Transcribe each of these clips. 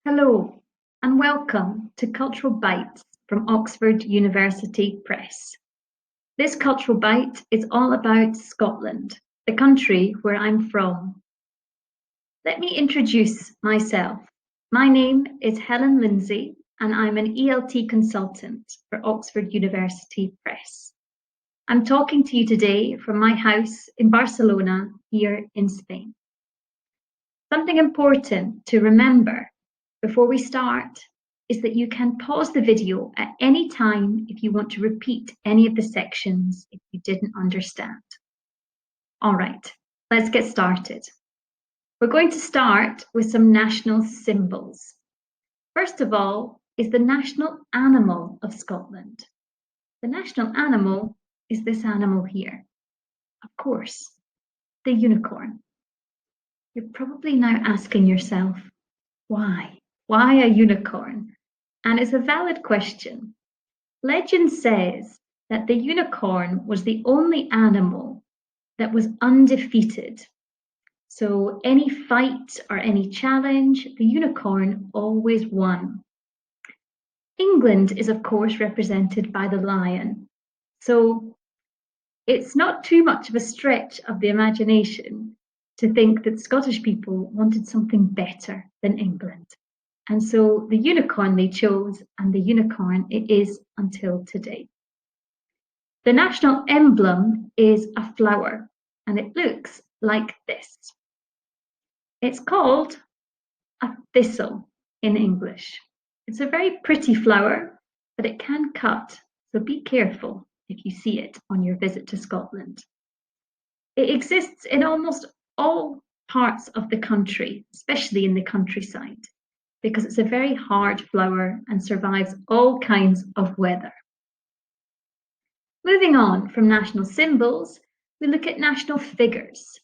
Hello, and welcome to Cultural Bytes from Oxford University Press. This Cultural Byte is all about Scotland, the country where I'm from. Let me introduce myself. My name is Helen Lindsay, and I'm an ELT consultant for Oxford University Press. I'm talking to you today from my house in Barcelona, here in Spain. Something important to remember before we start is that you can pause the video at any time if you want to repeat any of the sections if you didn't understand. All right, let's get started. We're going to start with some national symbols. First of all is the national animal of Scotland. The national animal is this animal here. Of course, the unicorn. You're probably now asking yourself, why? Why a unicorn? And it's a valid question. Legend says that the unicorn was the only animal that was undefeated. So any fight or any challenge, the unicorn always won. England is, of course, represented by the lion. So it's not too much of a stretch of the imagination to think that Scottish people wanted something better than England. And so the unicorn they chose, and the unicorn it is until today. The national emblem is a flower, and it looks like this. It's called a thistle in English. It's a very pretty flower, but it can cut, so be careful if you see it on your visit to Scotland. It exists in almost all parts of the country, especially in the countryside, because it's a very hard flower and survives all kinds of weather. Moving on from national symbols, we look at national figures,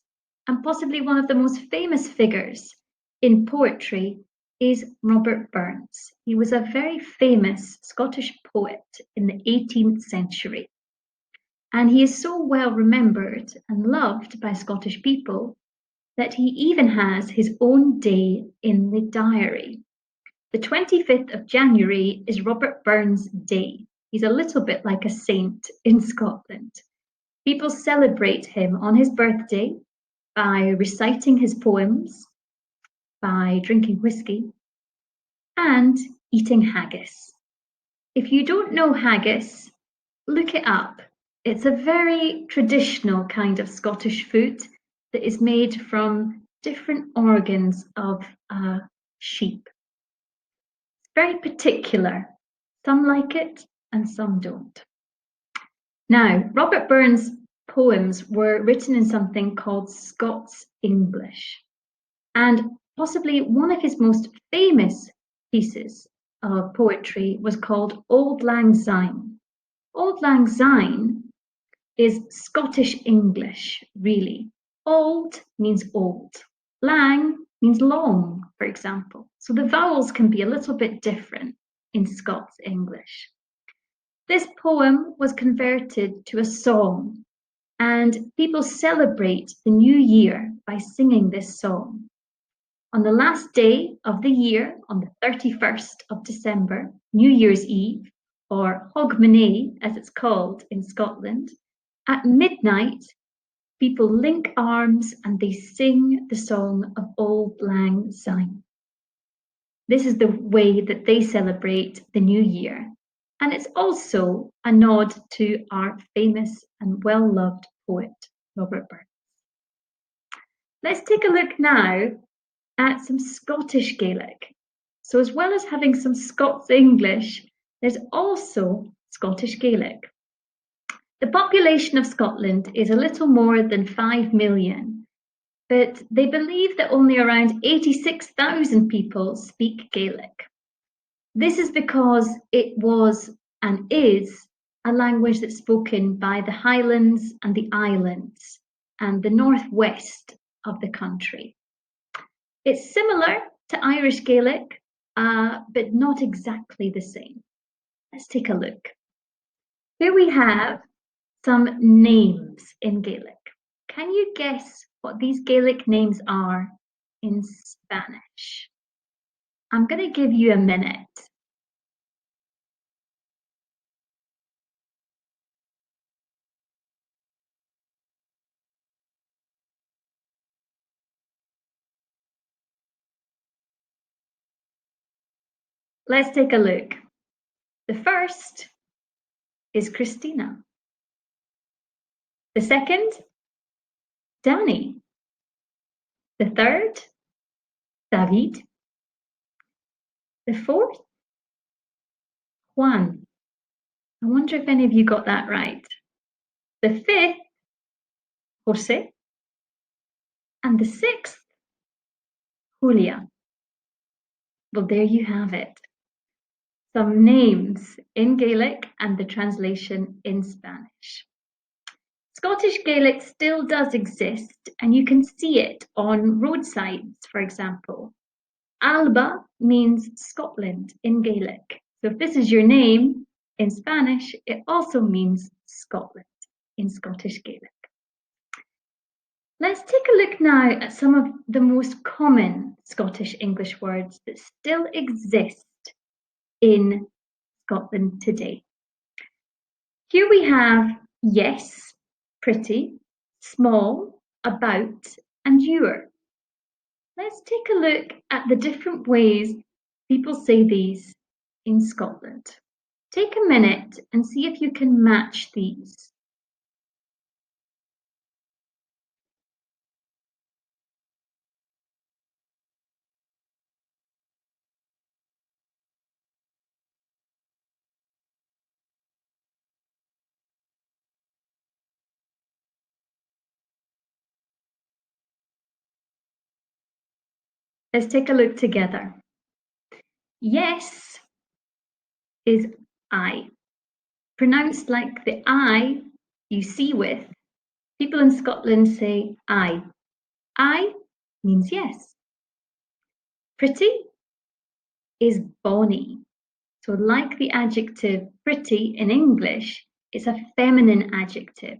and possibly one of the most famous figures in poetry is Robert Burns. He was a very famous Scottish poet in the 18th century. And he is so well remembered and loved by Scottish people that he even has his own day in the diary. The 25th of January is Robert Burns' Day. He's a little bit like a saint in Scotland. People celebrate him on his birthday by reciting his poems, by drinking whiskey, and eating haggis. If you don't know haggis, look it up. It's a very traditional kind of Scottish food that is made from different organs of a sheep. It's very particular. Some like it and some don't. Now, Robert Burns' poems were written in something called Scots English. And possibly one of his most famous pieces of poetry was called Auld Lang Syne. Auld Lang Syne is Scottish English, really. Old means old. Lang means long, for example. So the vowels can be a little bit different in Scots English. This poem was converted to a song, and people celebrate the new year by singing this song. On the last day of the year, on the 31st of December, New Year's Eve, or Hogmanay as it's called in Scotland, at midnight, people link arms and they sing the song of Auld Lang Syne. This is the way that they celebrate the new year. And it's also a nod to our famous and well-loved poet, Robert Burns. Let's take a look now at some Scottish Gaelic. So as well as having some Scots English, there's also Scottish Gaelic. The population of Scotland is a little more than 5 million, but they believe that only around 86,000 people speak Gaelic. This is because it was and is a language that's spoken by the Highlands and the Islands and the northwest of the country. It's similar to Irish Gaelic, but not exactly the same. Let's take a look. Here we have some names in Gaelic. Can you guess what these Gaelic names are in Spanish? I'm going to give you a minute. Let's take a look. The first is Christina. The second, Danny. The third, David. The fourth, Juan. I wonder if any of you got that right. The fifth, Jose. And the sixth, Julia. Well, there you have it. Some names in Gaelic and the translation in Spanish. Scottish Gaelic still does exist, and you can see it on roadsides, for example. Alba means Scotland in Gaelic. So if this is your name in Spanish, it also means Scotland in Scottish Gaelic. Let's take a look now at some of the most common Scottish English words that still exist in Scotland today. Here we have yes, pretty, small, about, and you're. Let's take a look at the different ways people say these in Scotland. Take a minute and see if you can match these. Let's take a look together. Yes is I. Pronounced like the I you see with, people in Scotland say I. I means yes. Pretty is bonny. So like the adjective pretty in English, it's a feminine adjective.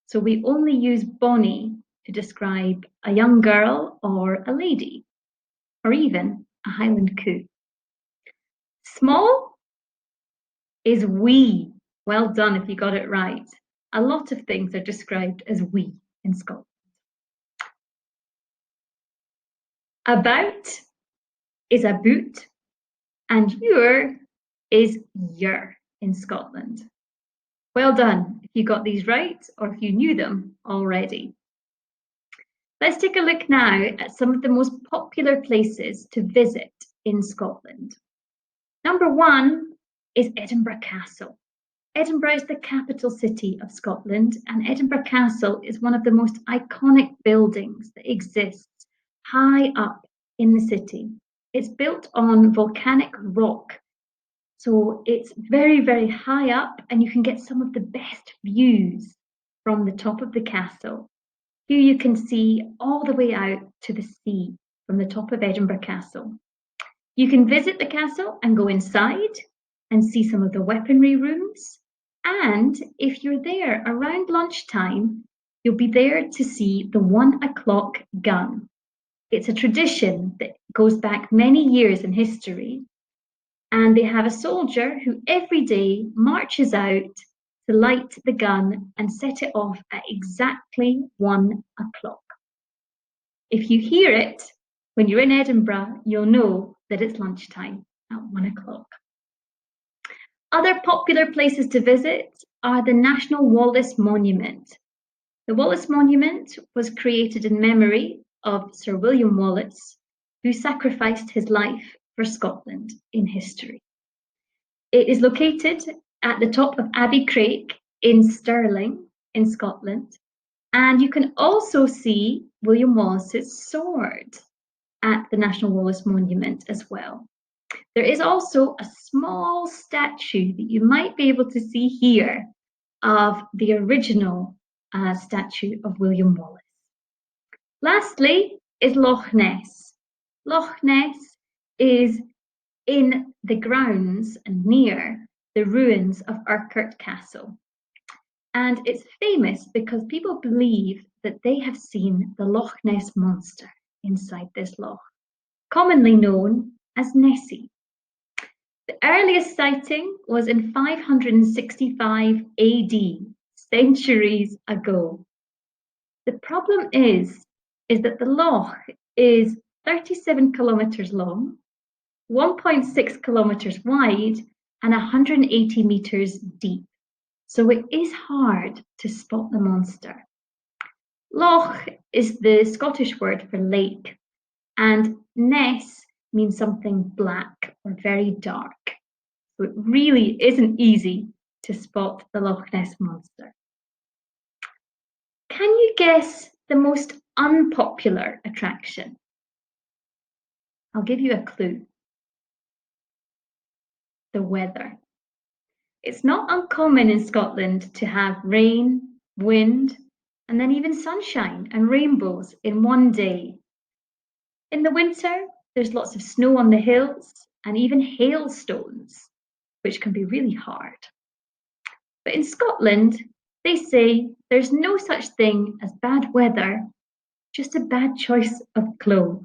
So we only use bonny to describe a young girl or a lady, or even a Highland coo. Small is wee. Well done if you got it right. A lot of things are described as wee in Scotland. About is a boot, and your is your in Scotland. Well done if you got these right or if you knew them already. Let's take a look now at some of the most popular places to visit in Scotland. Number one is Edinburgh Castle. Edinburgh is the capital city of Scotland, and Edinburgh Castle is one of the most iconic buildings that exists high up in the city. It's built on volcanic rock, so it's very, very high up, and you can get some of the best views from the top of the castle. Here you can see all the way out to the sea from the top of Edinburgh Castle. You can visit the castle and go inside and see some of the weaponry rooms. And if you're there around lunchtime, you'll be there to see the 1 o'clock gun. It's a tradition that goes back many years in history. And they have a soldier who every day marches out to light the gun and set it off at exactly 1 o'clock. If you hear it when you're in Edinburgh, you'll know that it's lunchtime at 1 o'clock. Other popular places to visit are the National Wallace Monument. The Wallace Monument was created in memory of Sir William Wallace, who sacrificed his life for Scotland in history. It is located at the top of Abbey Craig in Stirling in Scotland, and you can also see William Wallace's sword at the National Wallace Monument as well. There is also a small statue that you might be able to see here of the original statue of William Wallace. Lastly is Loch Ness. Loch Ness is in the grounds and near the ruins of Urquhart Castle. And it's famous because people believe that they have seen the Loch Ness monster inside this loch, commonly known as Nessie. The earliest sighting was in 565 AD, centuries ago. The problem is that the loch is 37 kilometres long, 1.6 kilometres wide, and 180 metres deep. So it is hard to spot the monster. Loch is the Scottish word for lake, and ness means something black or very dark. So it really isn't easy to spot the Loch Ness monster. Can you guess the most unpopular attraction? I'll give you a clue. The weather. It's not uncommon in Scotland to have rain, wind, and then even sunshine and rainbows in one day. In the winter, there's lots of snow on the hills and even hailstones, which can be really hard. But in Scotland, they say there's no such thing as bad weather, just a bad choice of clothes.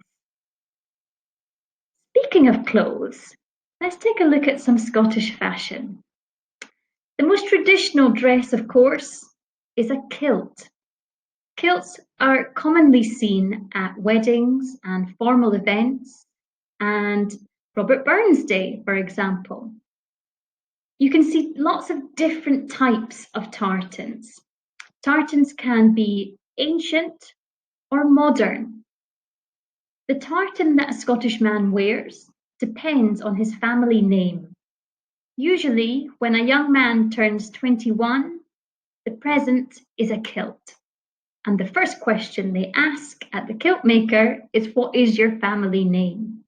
Speaking of clothes, let's take a look at some Scottish fashion. The most traditional dress, of course, is a kilt. Kilts are commonly seen at weddings and formal events, and Robert Burns Day, for example. You can see lots of different types of tartans. Tartans can be ancient or modern. The tartan that a Scottish man wears depends on his family name. Usually, when a young man turns 21, the present is a kilt. And the first question they ask at the kilt maker is, what is your family name?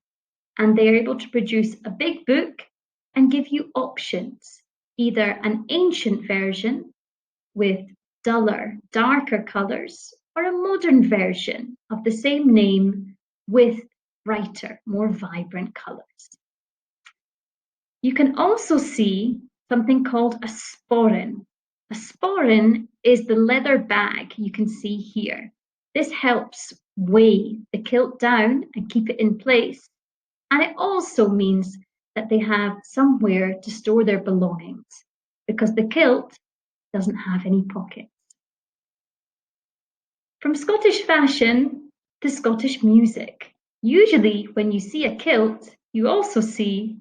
And they are able to produce a big book and give you options, either an ancient version with duller, darker colours, or a modern version of the same name with brighter, more vibrant colours. You can also see something called a sporran. A sporran is the leather bag you can see here. This helps weigh the kilt down and keep it in place. And it also means that they have somewhere to store their belongings because the kilt doesn't have any pockets. From Scottish fashion to Scottish music. Usually when you see a kilt, you also see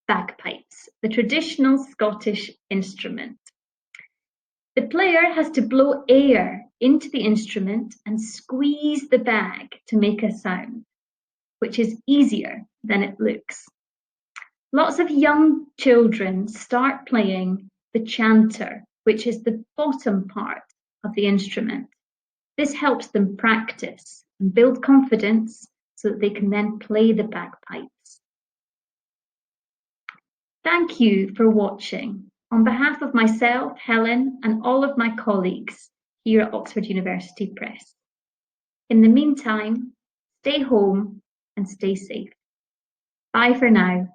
bagpipes, the traditional Scottish instrument. The player has to blow air into the instrument and squeeze the bag to make a sound, which is easier than it looks. Lots of young children start playing the chanter, which is the bottom part of the instrument. This helps them practice and build confidence so that they can then play the bagpipes. Thank you for watching. On behalf of myself, Helen, and all of my colleagues here at Oxford University Press. In the meantime, stay home and stay safe. Bye for now.